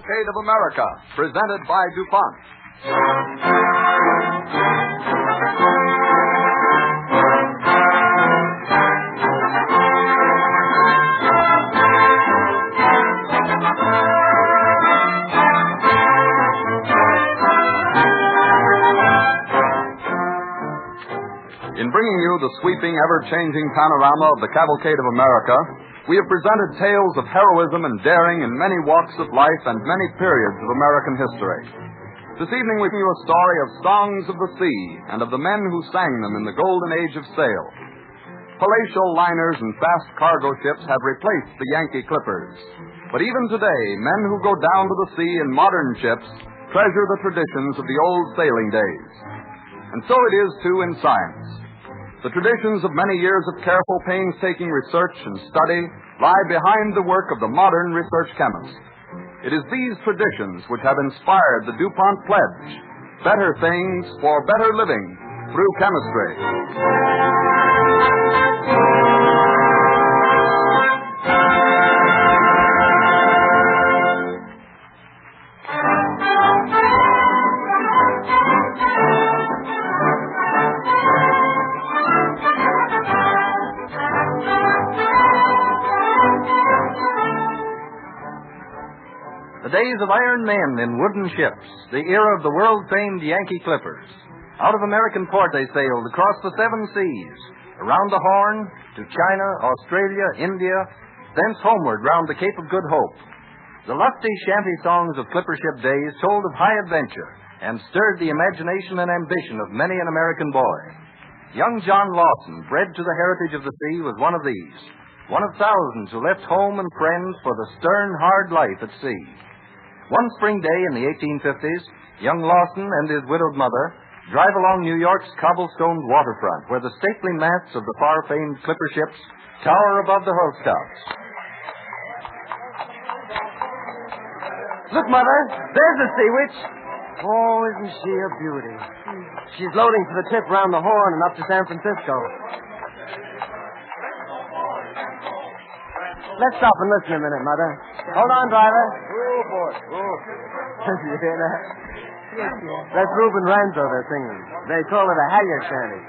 Cavalcade of America, presented by DuPont. In bringing you the sweeping, ever-changing panorama of the Cavalcade of America, we have presented tales of heroism and daring in many walks of life and many periods of American history. This evening we bring you a story of songs of the sea and of the men who sang them in the golden age of sail. Palatial liners and fast cargo ships have replaced the Yankee clippers. But even today, men who go down to the sea in modern ships treasure the traditions of the old sailing days. And so it is, too, in science. The traditions of many years of careful, painstaking research and study lie behind the work of the modern research chemist. It is these traditions which have inspired the DuPont pledge, better things for better living through chemistry. The days of iron men in wooden ships, the era of the world-famed Yankee clippers. Out of American port they sailed across the 7 seas, around the Horn, to China, Australia, India, thence homeward round the Cape of Good Hope. The lusty shanty songs of clipper ship days told of high adventure and stirred the imagination and ambition of many an American boy. Young John Lawson, bred to the heritage of the sea, was one of these, one of thousands who left home and friends for the stern, hard life at sea. One spring day in the 1850s, young Lawson and his widowed mother drive along New York's cobblestoned waterfront, where the stately masts of the far-famed clipper ships tower above the housetops. Look, Mother, there's the Sea Witch. Oh, isn't she a beauty? She's loading for the trip round the Horn and up to San Francisco. Let's stop and listen a minute, Mother. Hold on, driver. Oh, boy. Oh. You hear that? That's Reuben Ranzo they're singing. They call it a halyard shanty.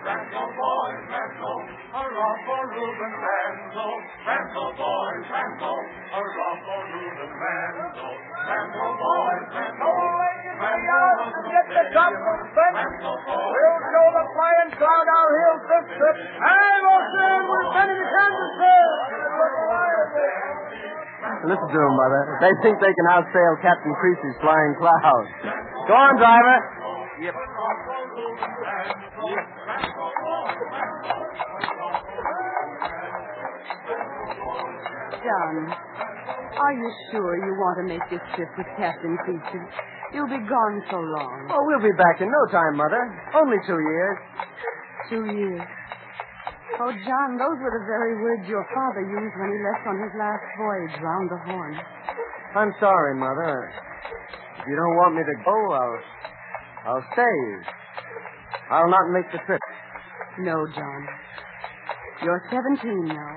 Ranzo boy, Ranzo, hurrah for Reuben Ranzo. Ranzo boy, Ranzo, hurrah for Reuben Ranzo. Ranzo boy, Ranzo. Get the dumplings bent. We'll show the flying cloud our hills this trip. And Ocean, we're sending to Kansas City. Listen to them, Mother. They think they can outsail Captain Creasy's flying cloud. Go on, driver. Yep. John, are you sure you want to make this trip with Captain Creasy? You'll be gone so long. Oh, we'll be back in no time, Mother. Only 2 years. 2 years. Oh, John, those were the very words your father used when he left on his last voyage round the Horn. I'm sorry, Mother. If you don't want me to go, I'll stay. I'll not make the trip. No, John. You're 17 now.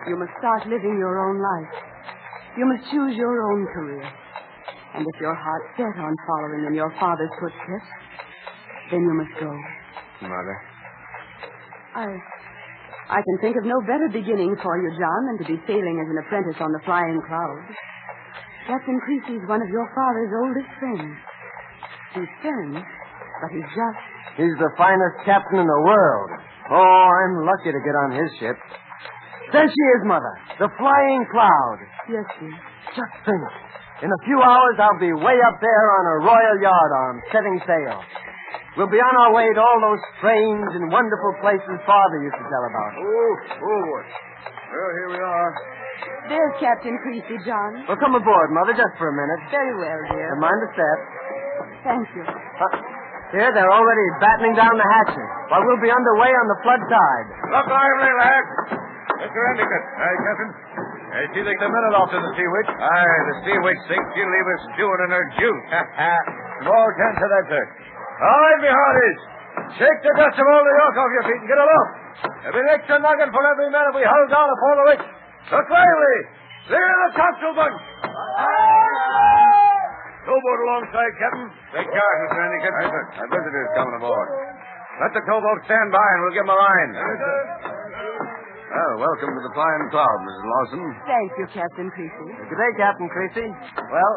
You must start living your own life. You must choose your own career. And if your heart's set on following in your father's footsteps, then you must go. Mother. I can think of no better beginning for you, John, than to be sailing as an apprentice on the Flying Cloud. Captain Creasy's one of your father's oldest friends. He's firm, but he's just. He's the finest captain in the world. Oh, I'm lucky to get on his ship. There she is, Mother. The Flying Cloud. Yes, sir. Just think. In a few hours, I'll be way up there on a royal yardarm, setting sail. We'll be on our way to all those strange and wonderful places Father used to tell about. Oh, boy. Well, here we are. There's Captain Creasy, John. Well, come aboard, Mother, just for a minute. Very well, dear. And mind the step. Thank you. Here, they're already battening down the hatches, while we'll be underway on the flood tide. Look lively, lads. Mr. Endicott. Aye, Captain. She thinks a minute off to the Sea Witch. Aye, the Sea Witch thinks she'll leave us stewing in her juice. Small chance of that, sir. All right, me hearties. Shake the dust of all the yoke off your feet and get aloft. There'll be an extra noggin for every man if we hold down upon the witch. Look lively. Clear the topsail bunch. towboat alongside, Captain. Take care, Mr. Endicott. Aye, sir. Our visitor's coming aboard. Let the towboat stand by, and we'll give him a line. Well, welcome to the Flying Cloud, Mrs. Lawson. Thank you, Captain Creasy. Good day, Captain Creasy. Well,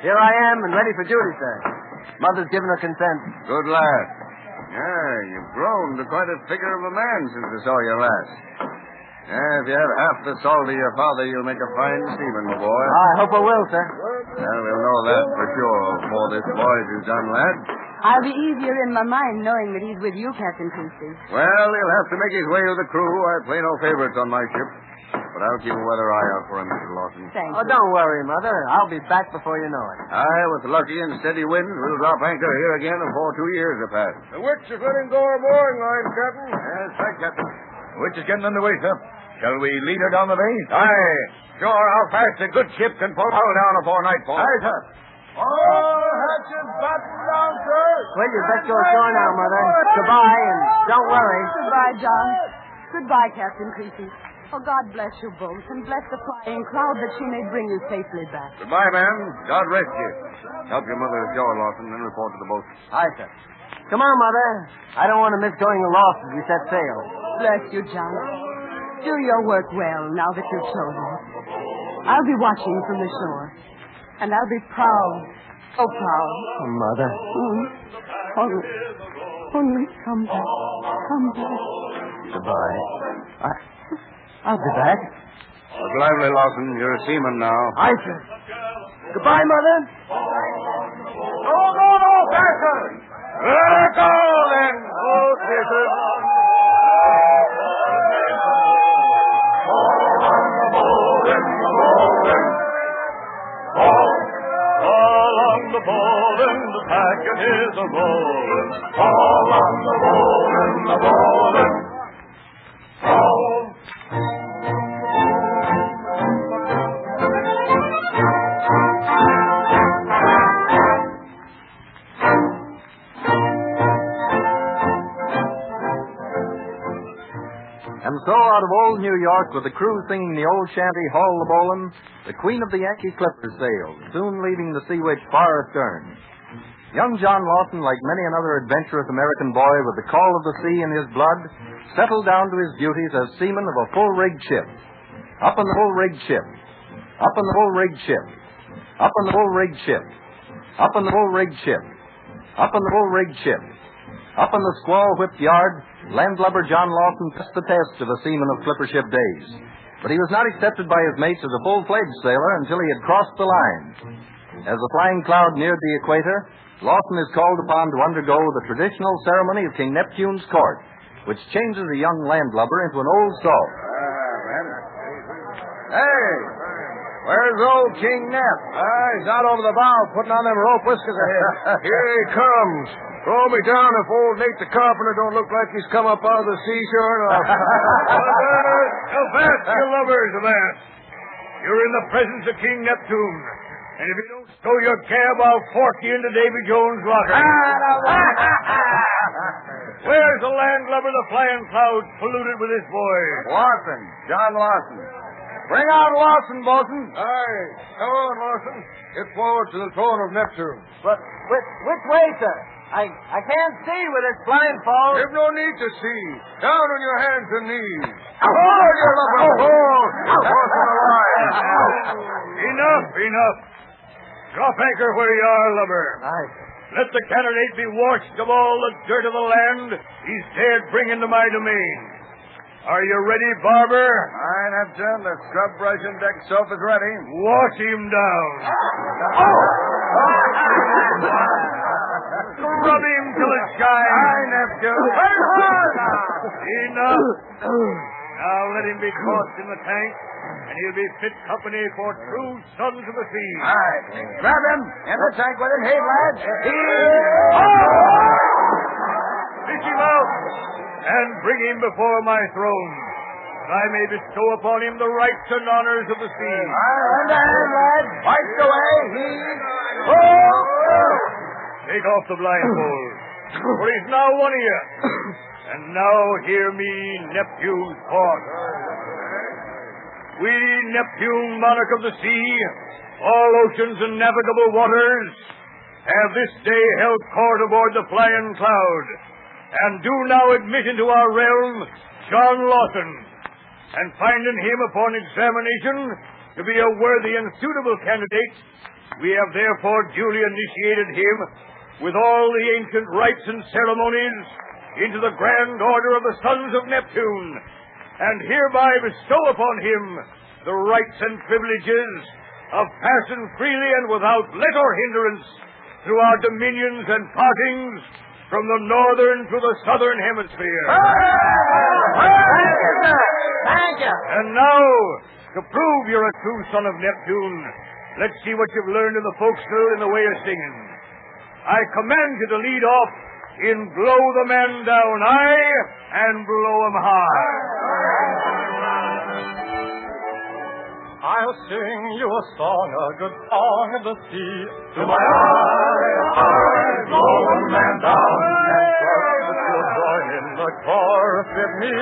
here I am and ready for duty, sir. Mother's given her consent. Good lad. Yeah, you've grown to quite a figure of a man since I saw you last. Yeah, if you have half the salt of your father, you'll make a fine seaman, my boy. I hope I will, sir. Well, we'll know that for sure before this voyage is done, lad. I'll be easier in my mind knowing that he's with you, Captain Creasy. Well, he'll have to make his way with the crew. I play no favorites on my ship. But I'll keep a weather eye out for him, Mr. Lawson. Thank Oh, you. don't worry, Mother. I'll be back before you know it. Aye, with lucky and steady winds, we'll drop anchor here again before 2 years have passed. The witch is letting go our mooring line, Captain. Yes, right, Captain. The witch is getting underway, sir. Shall we lead her down the bay? Aye. Sure, how fast a good ship can pull hull down before nightfall. Aye, sir. All hatches battened down, sir. Well, you best go ashore now, Mother. Goodbye, and don't worry. Goodbye, John. Goodbye, Captain Creasy. Oh, God bless you both, and bless the Flying Cloud that she may bring you safely back. Goodbye, man. God rest you. Help your mother ashore, Lawson, and report to the boat. Aye, sir. Come on, Mother. I don't want to miss going aloft as we set sail. Bless you, John. Do your work well now that you've chosen. I'll be watching from the shore, and I'll be proud, so proud. Oh, Mother. Only come back. Come back. Goodbye. I'll be back. Look lively, Lawson. You're a seaman now. Aye, sir. Goodbye, Mother. No, faster. Let her go, then. Oh, Jesus. Along the bowling, the packet is a rolling. All on the bowling, the bowling. And so, out of old New York, with the crew singing the old shanty, Haul the Bowlin', the queen of the Yankee Clippers sailed, soon leaving the Sea Witch far astern. Young John Lawson, like many another adventurous American boy with the call of the sea in his blood, settled down to his duties as seaman of a full-rigged ship. Up in the full-rigged ship. Up in the full-rigged ship. Up in the full-rigged ship. Up in the full-rigged ship. Up in the full-rigged ship. Up in the squall-whipped yard, landlubber John Lawson passed the test of a seaman of clipper ship days. But he was not accepted by his mates as a full-fledged sailor until he had crossed the line. As the Flying Cloud neared the equator, Lawson is called upon to undergo the traditional ceremony of King Neptune's court, which changes a young landlubber into an old salt. Hey! Where's old King Nep? He's out over the bow putting on them rope whiskers ahead. Here he comes. Throw me down if old Nate the carpenter don't look like he's come up out of the seashore enough. Avast, you lovers, avast. You're in the presence of King Neptune. And if you don't stow your cab, I'll fork you into Davy Jones' locker. Where's the landlubber the Flying Cloud polluted with his boys? Lawson. John Lawson. Bring out Lawson, Bolton. Aye. Come on, Lawson. Get forward to the throne of Neptune. But which way, sir? I can't see with this blindfold. You've no need to see. Down on your hands and knees. Oh, you're Lawson alive. Enough. Drop anchor where you are, lubber. Aye. Let the candidate be washed of all the dirt of the land he's dared bring into my domain. Are you ready, Barber? Aye, Neptune. The scrub brush and deck soap is ready. Wash him down. Rub him till it shines. Aye, Neptune. Enough. Now let him be tossed in the tank, and he'll be fit company for true sons of the sea. Aye. Grab him. In the tank with him. Hey, lads. Fish him out, and bring him before my throne, that I may bestow upon him the rights and honors of the sea. Aye, lend a hand, lads. Fight away. Take off the blindfold, for he's now one of you. And now hear me, Neptune's court. We, Neptune, monarch of the sea, all oceans and navigable waters, have this day held court aboard the Flying Cloud, and do now admit into our realm John Lawson, and finding him upon examination to be a worthy and suitable candidate, we have therefore duly initiated him with all the ancient rites and ceremonies into the grand order of the Sons of Neptune, and hereby bestow upon him the rights and privileges of passing freely and without let or hindrance through our dominions and partings from the northern to the southern hemisphere. Thank you. And now, to prove you're a true son of Neptune, let's see what you've learned in the forecastle in the way of singing. I command you to lead off in Blow the Man Down High and Blow him High. I'll sing you a song, a good song of the sea. To my high, blow the man down. And trust that you'll join in the chorus with me.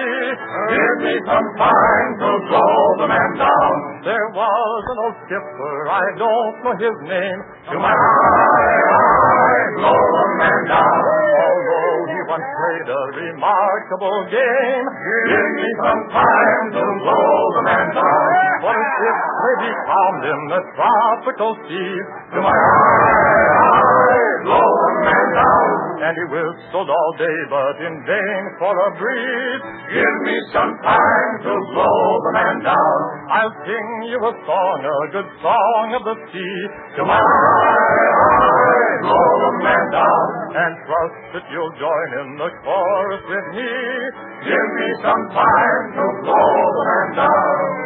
Give me some time to blow the man down. There was an old skipper, I don't know his name. To my high, blow the man down. Although he once played a remarkable game. Give me some time to blow the man down. For a ship may be found in the tropical seas. To my high, blow the man down. And he whistled all day, but in vain for a breeze. Give me some time to blow the man down. I'll sing you a song, a good song of the sea. To my high, blow the man down. And trust that you'll join in the chorus with me. Give me some time to blow the man down.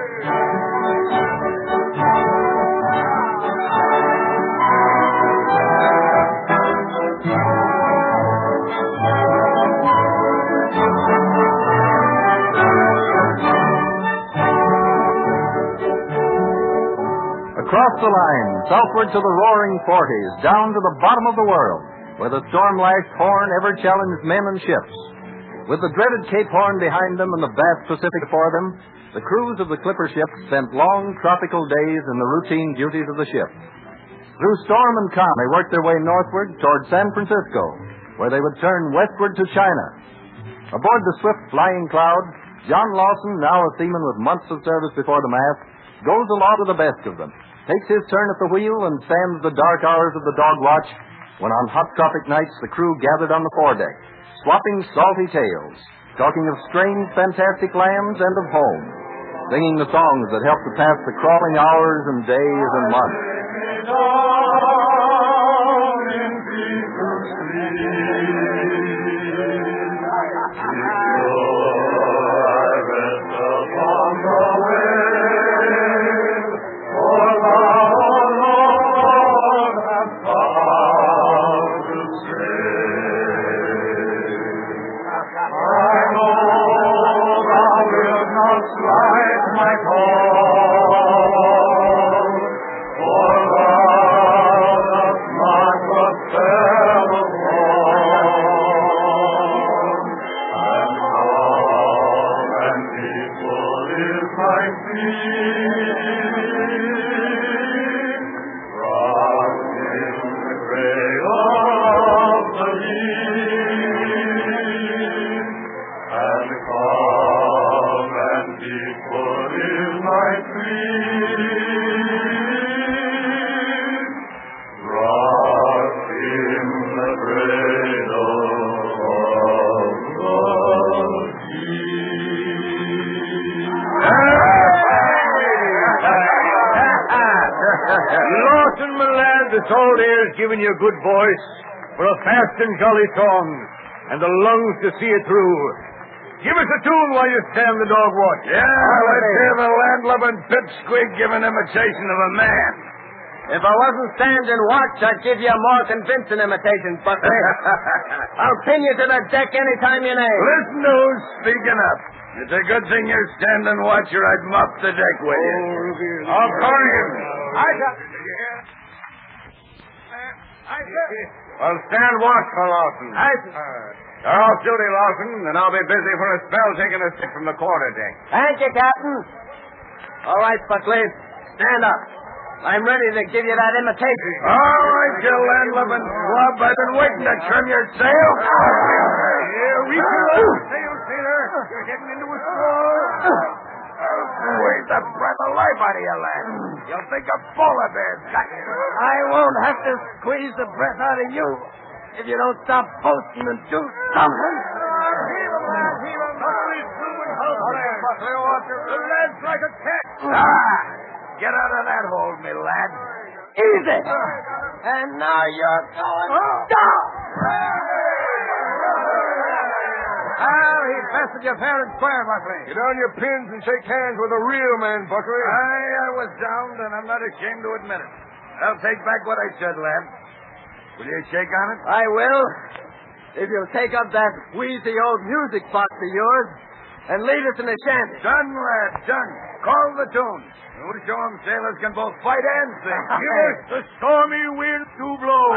Across the line, southward to the roaring 40s, down to the bottom of the world, where the storm-lashed Horn ever challenged men and ships. With the dreaded Cape Horn behind them and the vast Pacific before them, the crews of the clipper ships spent long tropical days in the routine duties of the ship. Through storm and calm, they worked their way northward toward San Francisco, where they would turn westward to China. Aboard the swift Flying Cloud, John Lawson, now a seaman with months of service before the mast, goes aloft to the best of them, takes his turn at the wheel, and stands the dark hours of the dog watch when on hot tropic nights the crew gathered on the foredeck, swapping salty tales, talking of strange, fantastic lands and of home, singing the songs that help to pass the crawling hours and days and months. Lawson, my lad, this old air's giving you a good voice for a fast and jolly song, and the lungs to see it through. Give us a tune while you stand the dog watch. Yeah, let's hear the landlubbing pipsqueak give an imitation of a man. If I wasn't standing watch, I'd give you a more convincing imitation, Buckley. I'll pin you to the deck anytime you name. Listen to who's speaking up. It's a good thing you're standing watch or I'd mop the deck with you. I'll call him. Well, stand watch for Lawson. You're off duty, Lawson, and I'll be busy for a spell taking a stick from the quarterdeck. Thank you, Captain. All right, Buckley. Stand up. I'm ready to give you that imitation. All right, you land-loving schlub. I've been waiting to trim your sail. Here we go. Sail, sailor. You're getting into a squall. Squeeze the breath of life out of you, lad. You'll think a polar bear's got you. I won't have to squeeze the breath out of you if you don't stop boasting and do something. Heave him, lad, heave him. Buckley's through and help there. Buckley, watch him. The lad's like a cat. Get out of that hole, me lad. Easy. And now you're going down. Well, he bested you fair and square, Buckley. Get on your pins and shake hands with a real man, Buckley. I was downed, and I'm not ashamed to admit it. I'll take back what I said, lad. Will you shake on it? I will, if you'll take up that wheezy old music box of yours and lead us in a shanty. Done, lad, done. Call the tune. We'll show 'em sailors can both fight and sing. Give us the stormy wind to blow.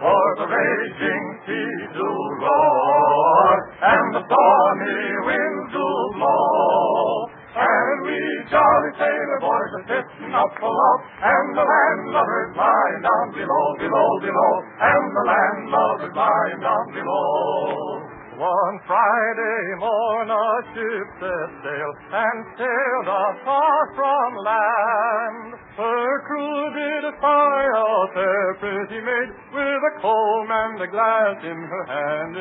For the raging sea do roar, and the stormy winds do blow. And we jolly sailor boys are sitting up aloft, and the landlubbers lying down below, below, below, and the landlubbers lying down below. One Friday morn a ship set sail and sailed afar from land. Her crew did espy a fair pretty maid with a comb and a glass in her hand,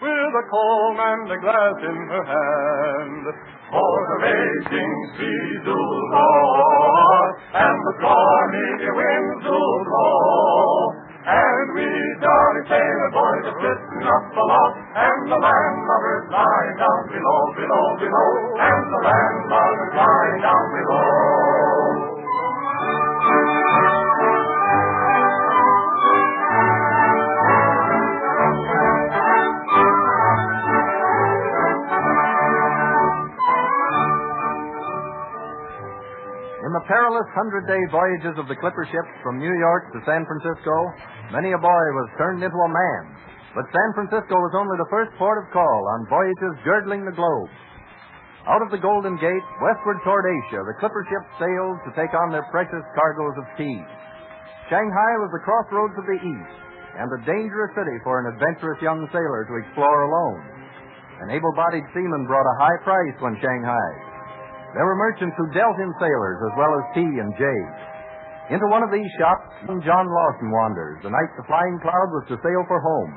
with a comb and a glass in her hand. For the raging sea do roar, and the stormy winds do blow. And we jolly sailor boys are sitting up aloft, and the landlubbers lying down below, below, below, and the landlubbers lying down below. In the perilous 100-day voyages of the clipper ships from New York to San Francisco, many a boy was turned into a man. But San Francisco was only the first port of call on voyages girdling the globe. Out of the Golden Gate, westward toward Asia, the clipper ships sailed to take on their precious cargoes of tea. Shanghai was the crossroads of the East, and a dangerous city for an adventurous young sailor to explore alone. An able-bodied seaman brought a high price when Shanghai. There were merchants who dealt in sailors as well as tea and jade. Into one of these shops, John Lawson wanders the night the Flying Cloud was to sail for home.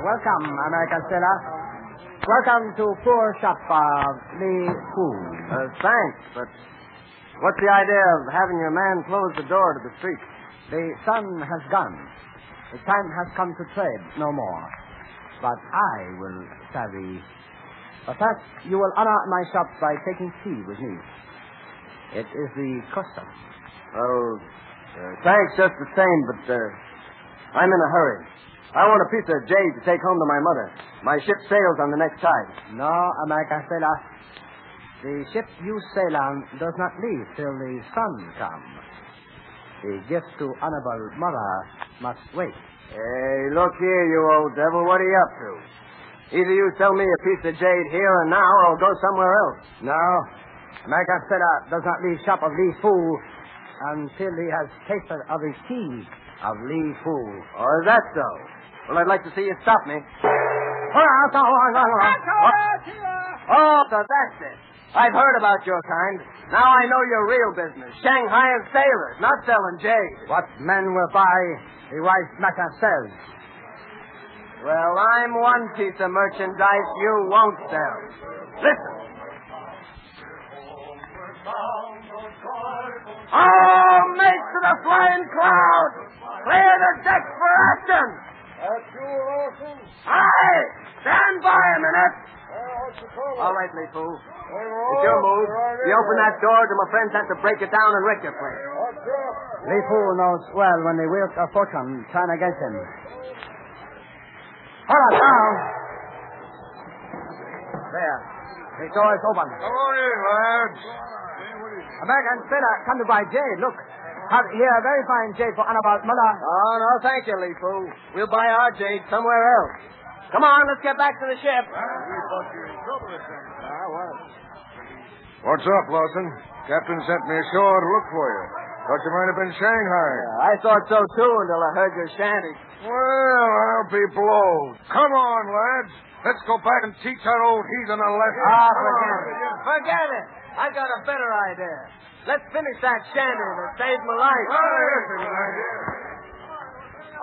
Welcome, American sailor. Welcome to poor shop of Lee Fool. Thanks, but what's the idea of having your man close the door to the street? The sun has gone. The time has come to trade no more. But I will savvy. Perhaps you will honor my shop by taking tea with me. It is the custom. Oh, thanks just the same, but I'm in a hurry. I want a piece of jade to take home to my mother. My ship sails on the next tide. No, American sailor. The ship you sail on does not leave till the sun comes. The gift to honorable mother must wait. Hey, look here, you old devil. What are you up to? Either you sell me a piece of jade here and now, or I'll go somewhere else. No. American sailor does not leave shop of Lee Fool until he has tasted of his tea of Lee Fool. Oh, is that so? Well, I'd like to see you stop me. Oh, so that's it. I've heard about your kind. Now I know your real business. Shanghai and sailors, not selling jade. What men will buy, the wise matter says. Well, I'm one piece of merchandise you won't sell. Listen. Oh, make for the Flying Cloud! Clear the deck for action! That's you, Lawson? Aye! Stand by a minute! What's the trouble? All right, Lee Fool. It's your move. You open that door till my friends have to break it down and wreck your place. What's up? Lee Fool knows well when they wield a fortune trying against him. Hold on, now. There. The door is open. Come on in, lads. A man and sailor come to buy jade. Look. Here, very fine jade for Annabelle Muller. Oh, no, thank you, Lee Fu. We'll buy our jade somewhere else. Come on, let's get back to the ship. We thought you were in trouble this time. I was. What's up, Lawson? Captain sent me ashore to look for you. Thought you might have been Shanghai. I thought so, too, until I heard your shanty. Well, I'll be blowed. Come on, lads. Let's go back and teach that old heathen a lesson. Forget it. Forget it. I got a better idea. Let's finish that shanty that saved my life.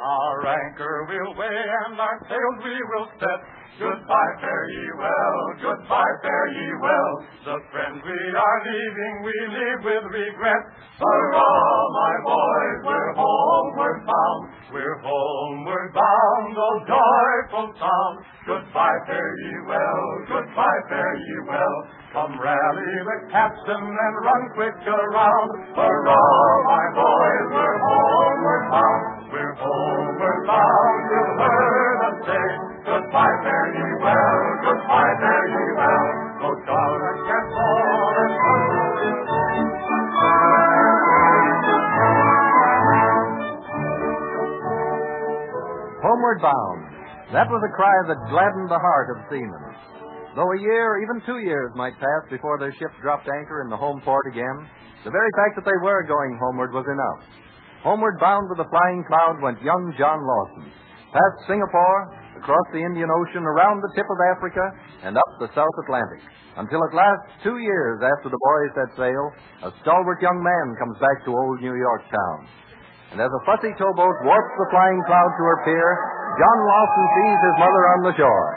Our anchor we'll weigh and our sails we will set. Goodbye, fare ye well, goodbye, fare ye well. The friends we are leaving, we leave with regret. Hurrah, my boys, we're homeward bound. We're homeward bound, oh joyful sound. Goodbye, fare ye well, goodbye, fare ye well. Come rally the captain and run quick around. Hurrah, my boys, we're homeward bound. We're homeward bound, you've heard us say. Goodbye, fare ye well, goodbye, fare ye well. Go down and get all and Homeward bound. That was a cry that gladdened the heart of seamen. Though a year, even 2 years, might pass before their ship dropped anchor in the home port again, the very fact that they were going homeward was enough. Homeward bound with the flying cloud went young John Lawson, past Singapore, across the Indian Ocean, around the tip of Africa, and up the South Atlantic, until at last, 2 years after the boys set sail, a stalwart young man comes back to old New York town. And as a fussy towboat warps the flying cloud to her pier, John Lawson sees his mother on the shore.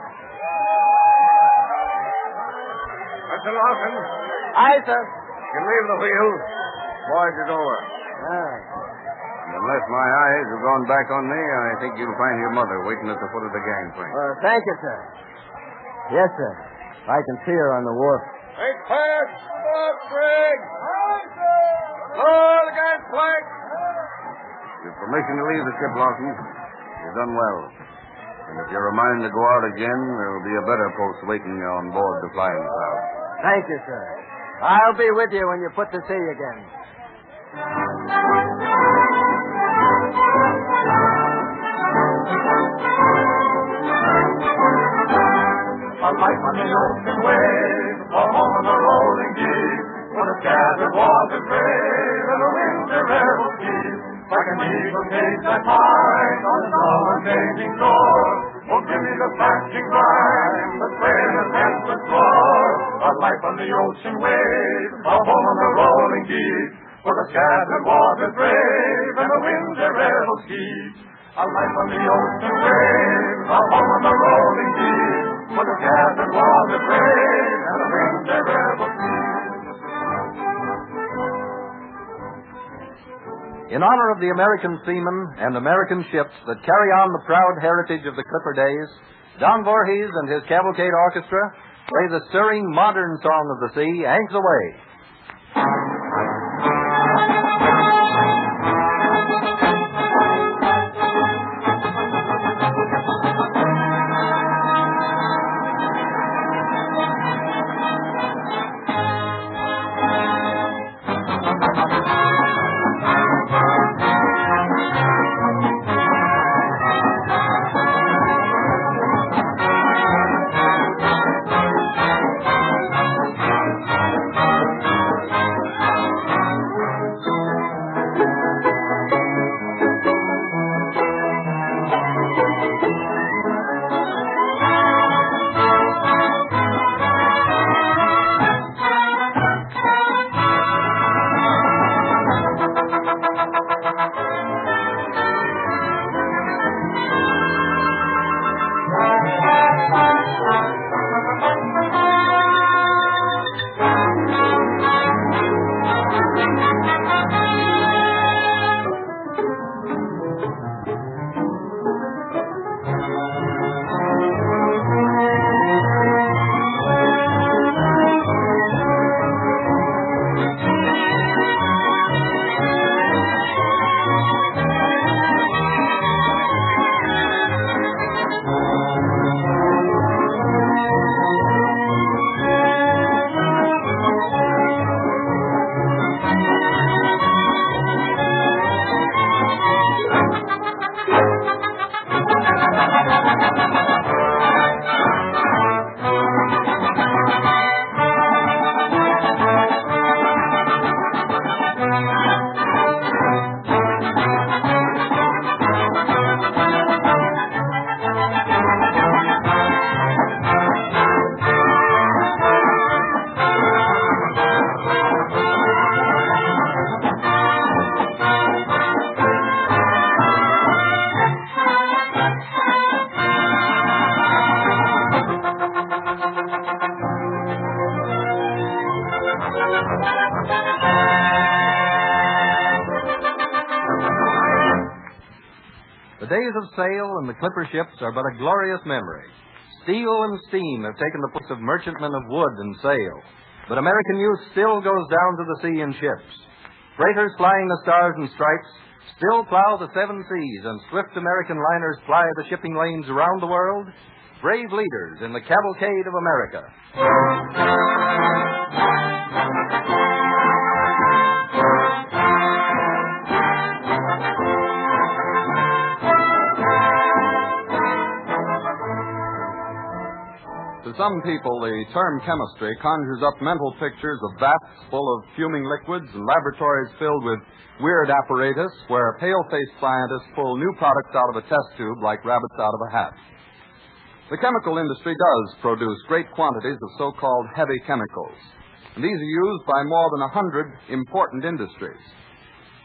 Mr. Lawson, Aye, sir. you can leave the wheel. Boys is over. And unless my eyes have gone back on me, I think you'll find your mother waiting at the foot of the gangplank. Thank you, sir. Yes, sir. I can see her on the wharf. Make fast! Off, Greg! Lower the gangplank! With permission to leave the ship, Lawson, you've done well. And if you're a mind to go out again, there'll be a better post waiting you on board the Flying Cloud. Thank you, sir. I'll be with you when you put to sea again. a life on the ocean wave, a home on the rolling deep, where the scattered waters brave and the winds their rebel keep. Like an eagle caged at high on its all-unchanging shore, oh, give me the flashing brine, the sailor's endless roar. A life on the ocean wave, a home on the rolling deep, where the scattered waters brave and the winds their rebel keep. A life on the ocean wave, a home on the rolling deep, where the scattered waters brave and the winds their rebel keep. In honor of the American seamen and American ships that carry on the proud heritage of the Clipper days, Don Voorhees and his Cavalcade Orchestra play the stirring modern song of the sea, Anchors Away. days of sail and the clipper ships are but a glorious memory. Steel and steam have taken the place of merchantmen of wood and sail, but American youth still goes down to the sea in ships. Freighters flying the stars and stripes still plow the seven seas, and swift American liners ply the shipping lanes around the world, brave leaders in the Cavalcade of America. To some people, the term chemistry conjures up mental pictures of vats full of fuming liquids and laboratories filled with weird apparatus where pale-faced scientists pull new products out of a test tube like rabbits out of a hat. The chemical industry does produce great quantities of so-called heavy chemicals, and these are used by more than 100 important industries.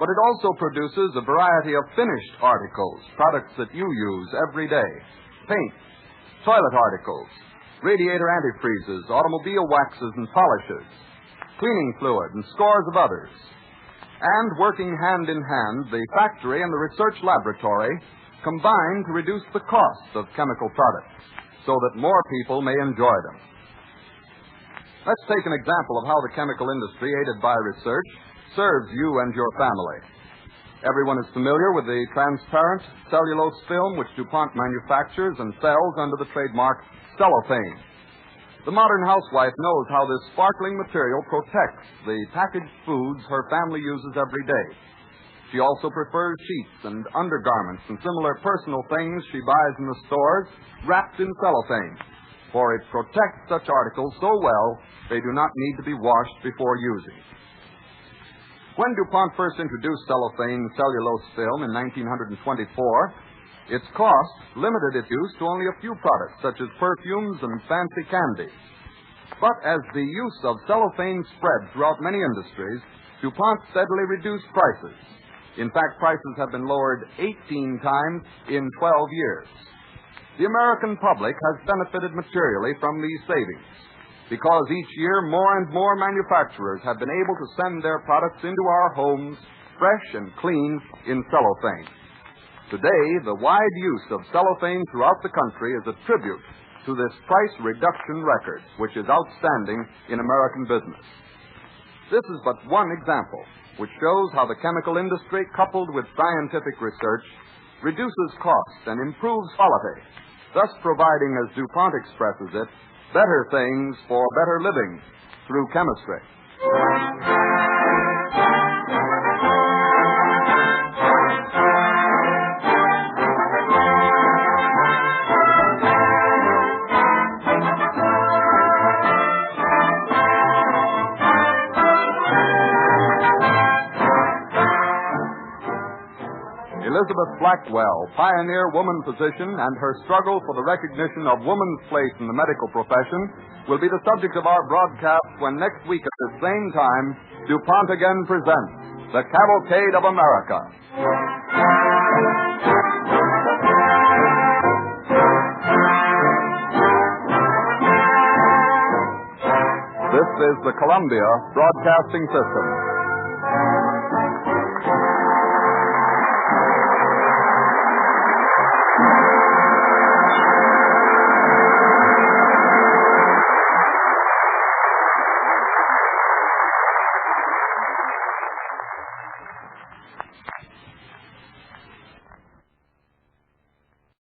But it also produces a variety of finished articles, products that you use every day: paint, toilet articles, radiator antifreezes, automobile waxes and polishes, cleaning fluid, and scores of others. And working hand in hand, the factory and the research laboratory combine to reduce the cost of chemical products so that more people may enjoy them. Let's take an example of how the chemical industry, aided by research, serves you and your family. Everyone is familiar with the transparent cellulose film which DuPont manufactures and sells under the trademark cellophane. The modern housewife knows how this sparkling material protects the packaged foods her family uses every day. She also prefers sheets and undergarments and similar personal things she buys in the stores wrapped in cellophane, for it protects such articles so well they do not need to be washed before using. When DuPont first introduced cellophane cellulose film in 1924, its cost limited its use to only a few products, such as perfumes and fancy candy. But as the use of cellophane spread throughout many industries, DuPont steadily reduced prices. In fact, prices have been lowered 18 times in 12 years. The American public has benefited materially from these savings, because each year more and more manufacturers have been able to send their products into our homes fresh and clean in cellophane. Today, the wide use of cellophane throughout the country is a tribute to this price reduction record, which is outstanding in American business. This is but one example, which shows how the chemical industry, coupled with scientific research, reduces cost and improves quality, thus providing, as DuPont expresses it, better things for better living through chemistry. Elizabeth Blackwell, pioneer woman physician, and her struggle for the recognition of woman's place in the medical profession will be the subject of our broadcast when next week at the same time, DuPont again presents the Cavalcade of America. This is the Columbia Broadcasting System.